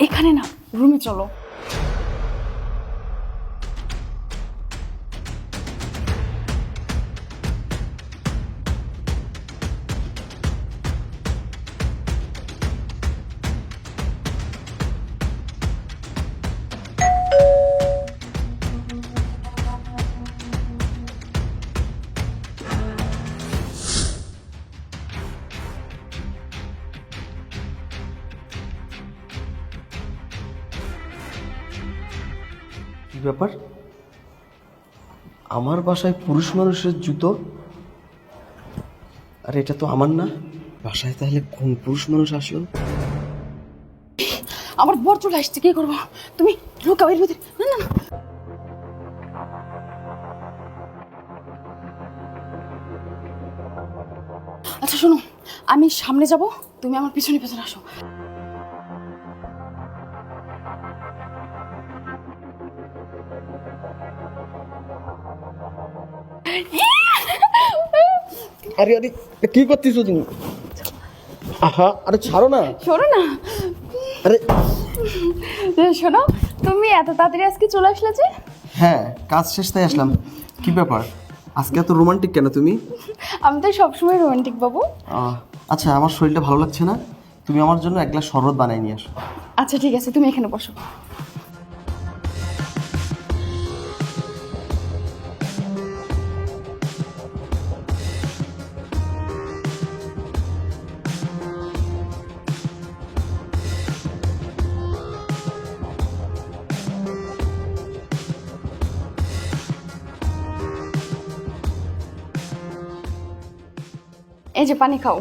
এখানে না, রুমে চলো। কি ব্যাপার? আমার বাসায় পুরুষ মানুষের জুতো? আরে এটা তো আমার না। বাসায় তাহলে কোন পুরুষ মানুষ আসলো? আমার বর চলে আসছে, কি করবো? তুমি লুকাও এর ভিতরে। না না না। আচ্ছা শোনো, আমি সামনে যাব, তুমি আমার পিছনে পিছনে আসো। আরে আরে কি করতেছো তুমি? আহা, আরে ছাড়ো না। শোনো না, আরে শোনো, তুমি এত তাড়াতাড়ি আজকে চলে আসলে যে? হ্যাঁ, কাজ শেষ তাই আসলাম। কি ব্যাপার, আজকে এত রোমান্টিক কেন তুমি? আমি তো সবসময় রোমান্টিক বাবু। আচ্ছা, আমার শরীরটা ভালো লাগছে না, তুমি আমার জন্য এক গ্লাস শরবত বানাই নিয়ে আসো। আচ্ছা ঠিক আছে, তুমি এখানে বসো। এই যে পানি খাও।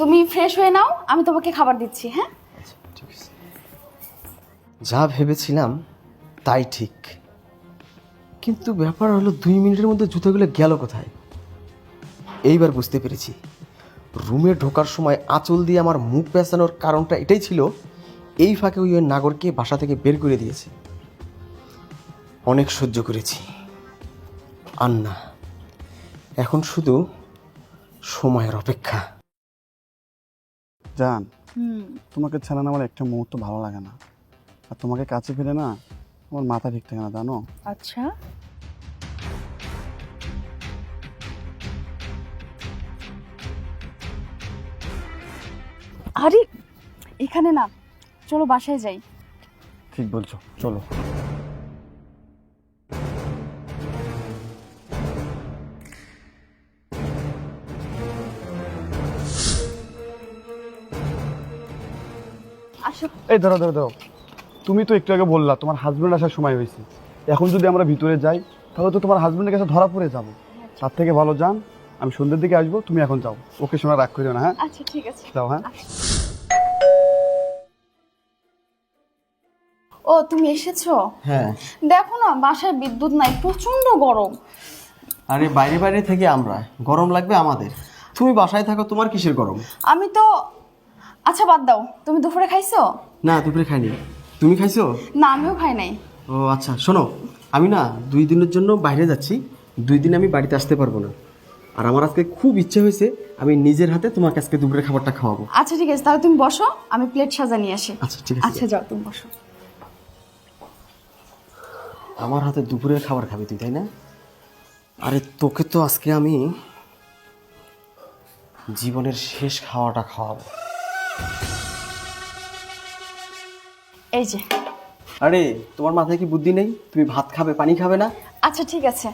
তুমি ফ্রেশ হয়ে নাও, আমি তোমাকে খাবার দিচ্ছি। হ্যাঁ, ঠিক আছে। যা ভেবেছিলাম তাই ঠিক, কিন্তু ব্যাপার হলো 2 মিনিটের মধ্যে জুতোগুলো গেল কোথায়? এইবার বুঝতে পেরেছি, রুমে ঢোকার সময় আঁচল দিয়ে আমার মুখ পেঁচানোর কারণটা এটাই ছিল, এই ফাঁকে ওই নাগরকে বাসা থেকে বের করে দিয়েছে। অনেক সহ্য করেছি, আর না, এখন শুধু সময়ের অপেক্ষা। জান, তোমাকে ছাড়া না আমার একটা মুহূর্ত ভালো লাগে না। আর তোমাকে কাছে ফেলে না আমার মাথা ঠিক থাকে না, জানো? আচ্ছা। আরে এখানে না, চলো বাসায় যাই। ঠিক বলছো, চলো। আসো। এই ধরো ধরো ধরো, তুমি তো একটু আগে বললা তোমার হাজবেন্ড আসার সময় হয়েছে। এখন যদি আমরা ভিতরে যাই তাহলে তো তোমার হাজবেন্ডের কাছে ধরা পড়ে যাবো। তার থেকে ভালো যান, আমি সন্ধ্যের দিকে আসবো, তুমি এখন যাও। ওকে শোনা, রাগ করিও না। হ্যাঁ, আচ্ছা ঠিক আছে, যাও। হ্যাঁ, ও তুমি এসেছো? হ্যাঁ, দেখো না, বাসায় বিদ্যুৎ নাই, প্রচন্ড গরম। আরে বাইরে বাইরে থেকে আমরা, গরম লাগবে আমাদের। তুমি বাসায় থাকো, তোমার কিসের গরম? আমি তো, আচ্ছা বাদ দাও, তুমি দুপুরে খাইছো? না, দুপুরে খাইনি। তুমি খাইছো? না, আমিও খাই নাই। ও আচ্ছা, শোনো, আমি না 2 দিনের জন্য বাইরে যাচ্ছি, 2 দিন আমি বাড়িতে আসতে পারবো না। আর আমার আজকে খুব ইচ্ছে হয়েছে, আমি নিজের হাতে তোমাকে আজকে দুপুরের খাবারটা খাওয়াবো। আচ্ছা ঠিক আছে, তাহলে তুমি বসো, আমি প্লেট সাজা নিয়ে আসি। আচ্ছা ঠিক আছে। আচ্ছা যাও, তুমি বসো। আমার হাতে দুপুরের খাবার খাবি তুই, তাই না? আরে তোকে তো আজকে আমি জীবনের শেষ খাওয়াটা খাওয়াবো। এই যে। আরে তোমার মাথায় কি বুদ্ধি নেই? তুমি ভাত খাবে, পানি খাবে না? আচ্ছা ঠিক আছে।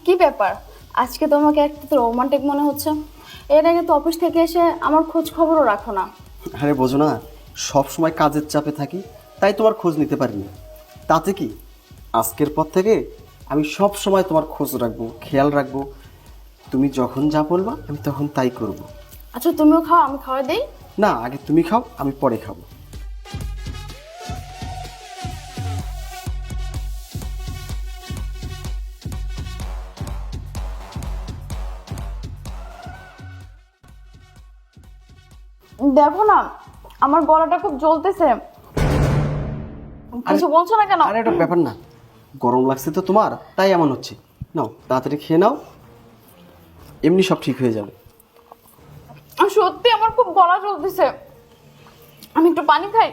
কি ব্যাপার, আজকে তোমাকে একটু রোমান্টিক মনে হচ্ছে? এর আগে তো অফিস থেকে এসে আমার খোঁজ খবরও রাখো না। আরে বোঝো না, সব সময় কাজের চাপে থাকি, তাই তোমার খোঁজ নিতে পারিনি। তাতে কি, আজকের পর থেকে আমি সব সময় তোমার খোঁজ রাখবো, খেয়াল রাখবো। তুমি যখন যা বলবা আমি তখন তাই করব। আচ্ছা তুমিও খাও, আমি খাওয়া দেই। না, আগে তুমি খাও, আমি পরে খাবো। দেখো না, আমার গলাটা খুব জ্বলতেছে। কিছু বলছো না কেন? আরে এটা ব্যাপার না, গরম লাগছে তো তোমার, তাই এমন হচ্ছে। নাও তাড়াতাড়ি খেয়ে নাও, এমনি সব ঠিক হয়ে যাবে। সত্যি আমার খুব গলা জ্বলতেছে, আমি একটু পানি খাই।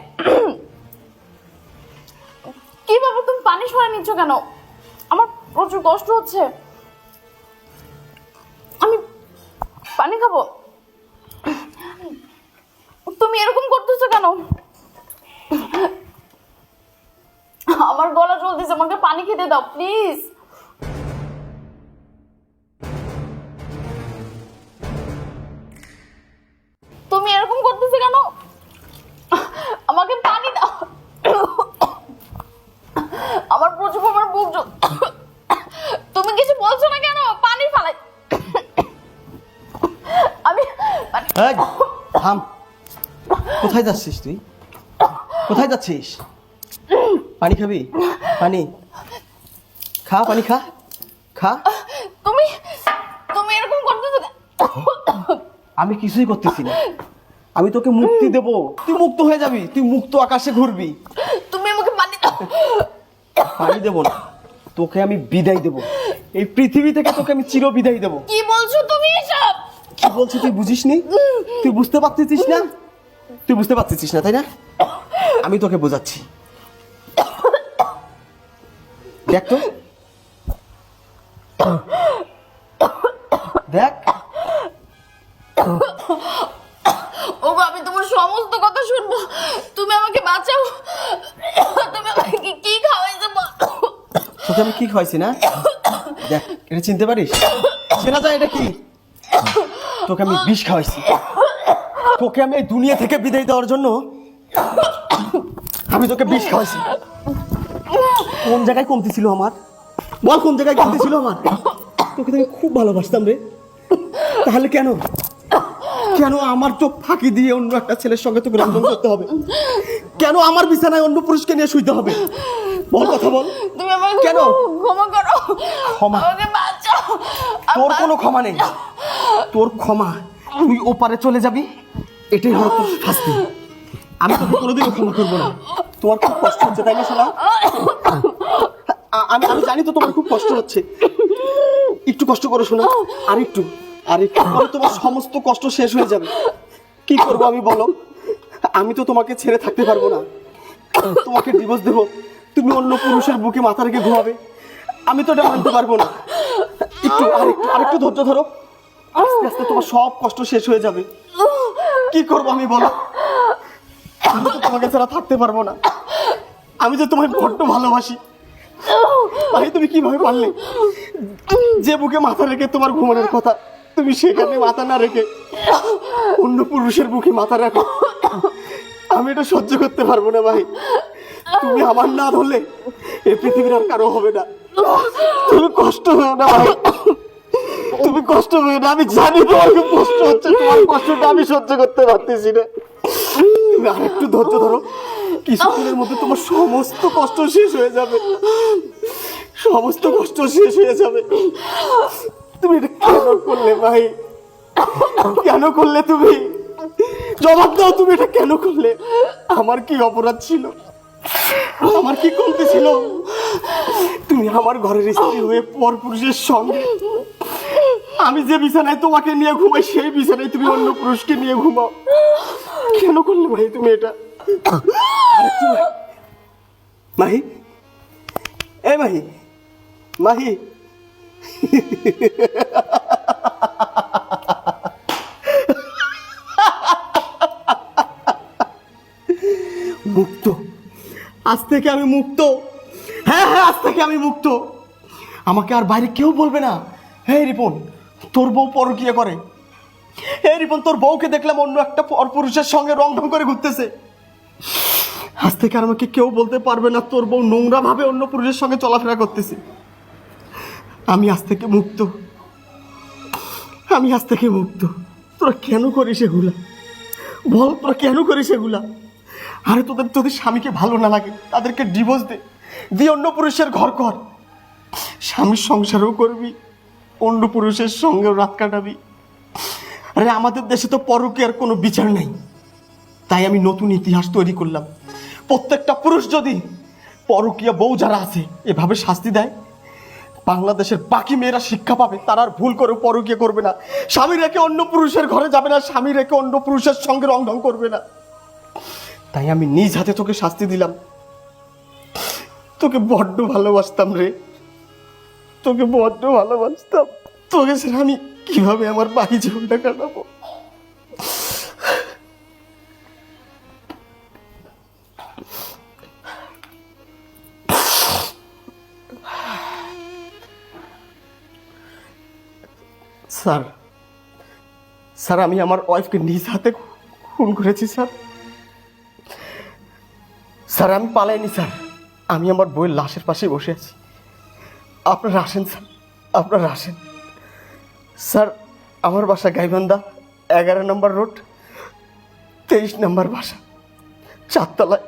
কি ব্যাপার, তুমি পানি সরে নিচ্ছ কেন? আমার প্রচুর কষ্ট হচ্ছে, আমি পানি খাবো। তুমি এরকম করতেছো কেন? আমার গলা জ্বলতেছে, আমাকে পানি খেতে দাও প্লিজ। তুমি এরকম করতেছো কেন? আমাকে পানি দাও। আমার প্রচুর আমার বুক তুমি কিছু বলছো না কেন? পানি ফালাই। আমি এই, থাম। কোথায় যাচ্ছিস তুই? কোথায় যাচ্ছিস? পানি খাবি? পানি খা, পানি খা, খা। তুমি তুমি এরকম করতেছো কেন? আমি কিছুই করতেছি না, আমি তোকে মুক্তি দেব, তুই মুক্ত হয়ে যাবি, তুই মুক্ত আকাশে ঘুরবি। তুমি আমাকে পানি দাও। পানি দেব না, তোকে আমি বিদায় দেব, এই পৃথিবী থেকে তোকে আমি চির বিদায় দেব। কি বলছো তুমি এসব? কি বলছি তুই বুঝিস নি? তুই বুঝতে পারতেছিস না? তুই বুঝতে পারতেছিস না, তাই না? আমি তোকে বোঝাচ্ছি, দেখ তো, দেখ। ওগো, আমি তোমার সমস্ত কথা শুনবো, তুমি আমাকে বাঁচাও। তুমি আমাকে কি খাওয়াইছো? তোকে আমি কি খাওয়াইছি না? দেখ, এটা চিনতে পারিস? চেনা যায় এটা কি? তোকে আমি বিষ খাওয়াইছি, তোকে আমি এই দুনিয়া থেকে বিদায় দেওয়ার জন্য আমি তোকে বিষ খাওয়াইছি। কোন জায়গায় কমতি ছিল আমার? বল, কোন জায়গায় কমতি ছিল আমার? তোকে তো আমি খুব ভালোবাসতাম রে, তাহলে কেন কেন আমার চোখ ফাঁকি দিয়ে অন্য একটা ছেলের সঙ্গে তোকে রন্ধন করতে হবে? কেন আমার বিছানায় অন্য পুরুষকে নিয়ে শুইতে হবে? বল, কথা বল। তুমি আমাকে কেন? ক্ষমা করো, ক্ষমা? আমাকে বাঁচাও। তোর কোনো ক্ষমা নেই, তোর ক্ষমা তুই ওপারে চলে যাবি, এটাই হলো তোর শাস্তি। আমি তোকে কোনোদিনও ক্ষমা করবো না। তোমার খুব কষ্ট হচ্ছে তাই না শোনা? আমি আমি জানি তো তোমার খুব কষ্ট হচ্ছে, একটু কষ্ট করো শোনা, আর একটু পরে তোমার সমস্ত কষ্ট শেষ হয়ে যাবে। কি করবো আমি বলো? আমি তো তোমাকে ছেড়ে থাকতে পারবো না, তোমাকে ডিভোর্স দেবো, তুমি অন্য পুরুষের বুকে মাথা রেখে ঘুমাবে, আমি তো এটা মানতে পারবো না। আরেকটু ধৈর্য ধরো, আস্তে আস্তে তোমার সব কষ্ট শেষ হয়ে যাবে। কি করবো আমি বলো? আমি তো তোমাকে ছাড়া থাকতে পারবো না, আমি যে তোমায় বড্ড ভালোবাসি। ভাই, তুমি কিভাবে পারলে? যে বুকে মাথা রেখে তোমার ঘুমানোর কথা, তুমি সেখানে মাথা না রেখে অন্য পুরুষের বুকে মাথা রাখো। আমি এটা সহ্য করতে পারবো না ভাই, তুমি আমার না ধরলে এই পৃথিবীর আর কারো হবে না। তুমি কষ্ট হয়ে না ভাই, তুমি কষ্ট হয়ে না, আমি জানি তোমার খুব কষ্ট হচ্ছে, তোমার কষ্টটা আমি সহ্য করতে পারতেছি না। তুমি আর একটু ধৈর্য ধরো, কিছুদিনের মধ্যে তোমার সমস্ত কষ্ট শেষ হয়ে যাবে, সমস্ত কষ্ট শেষ হয়ে যাবে। তুমি এটা কেন করলে ভাই? কেন করলে তুমি? জবাব দাও, তুমি এটা কেন করলে? আমার কি অপরাধ ছিল? আমার কি কমতি ছিল? তুমি আমার ঘরের স্ত্রী হয়ে পরপুরুষের সঙ্গে, আমি যে বিছানায় তোমাকে নিয়ে ঘুমাই সেই বিছানায় তুমি অন্য পুরুষকে নিয়ে ঘুমাও। কেন করলে ভাই তুমি এটা? মাহি, এই মাহি, মাহি, মুক্ত, আজ থেকে আমি মুক্ত। হ্যাঁ, আজ থেকে আমি মুক্ত, আমাকে আর বাইরে কেউ বলবে না। হ্যাঁ রিপন, তোর বউ পরকীয়া করে। হ্যাঁ রিপন, তোর বউকে দেখলাম অন্য একটা পরপুরুষের সঙ্গে রং ঢং করে ঘুরতেছে। আজ থেকে আর আমাকে কেউ বলতে পারবে না তোর বউ নোংরা ভাবে অন্য পুরুষের সঙ্গে চলাফেরা করতেছে। আমি আজ থেকে মুক্ত, আমি আজ থেকে মুক্ত। তোরা কেন করিস এগুলা? বল, তোরা কেন করিস এগুলা? আরে তোদের যদি স্বামীকে ভালো না লাগে তাদেরকে ডিভোর্স দে, দিয়ে অন্য পুরুষের ঘর কর, স্বামীর সংসারও করবি, অন্য পুরুষের সঙ্গেও রাত কাটাবি। আরে আমাদের দেশে তো পরকীয়ার কোনো বিচার নেই, তাই আমি নতুন ইতিহাস তৈরি করলাম। প্রত্যেকটা পুরুষ যদি পরকীয়া বউ যারা আছে এভাবে শাস্তি দেয়, বাংলাদেশের বাকি মেয়েরা শিক্ষা পাবে, তারা আর ভুল করে পরকীয়া করবে না, স্বামী রেখে অন্য পুরুষের ঘরে যাবে না, স্বামী রেখে অন্য পুরুষের সঙ্গে রং করবে না। তাই আমি নিজ হাতে তোকে শাস্তি দিলাম। তোকে বড্ড ভালোবাসতাম রে, তোকে বড্ড ভালোবাসতাম। তোকে ছাড়া আমি কিভাবে আমার বাকি জীবনটা কাটাবো? স্যার, স্যার আমি আমার ওয়াইফকে নিজ হাতে খুন করেছি স্যার। স্যার আমি পালাইনি স্যার, আমি আমার বইয়ের লাশের পাশে বসে আছি। আপনারা আসেন স্যার, আপনারা আসেন। স্যার আমার বাসা গাইবান্ধা 11 নম্বর রোড 23 নম্বর বাসা, 4 তলায়।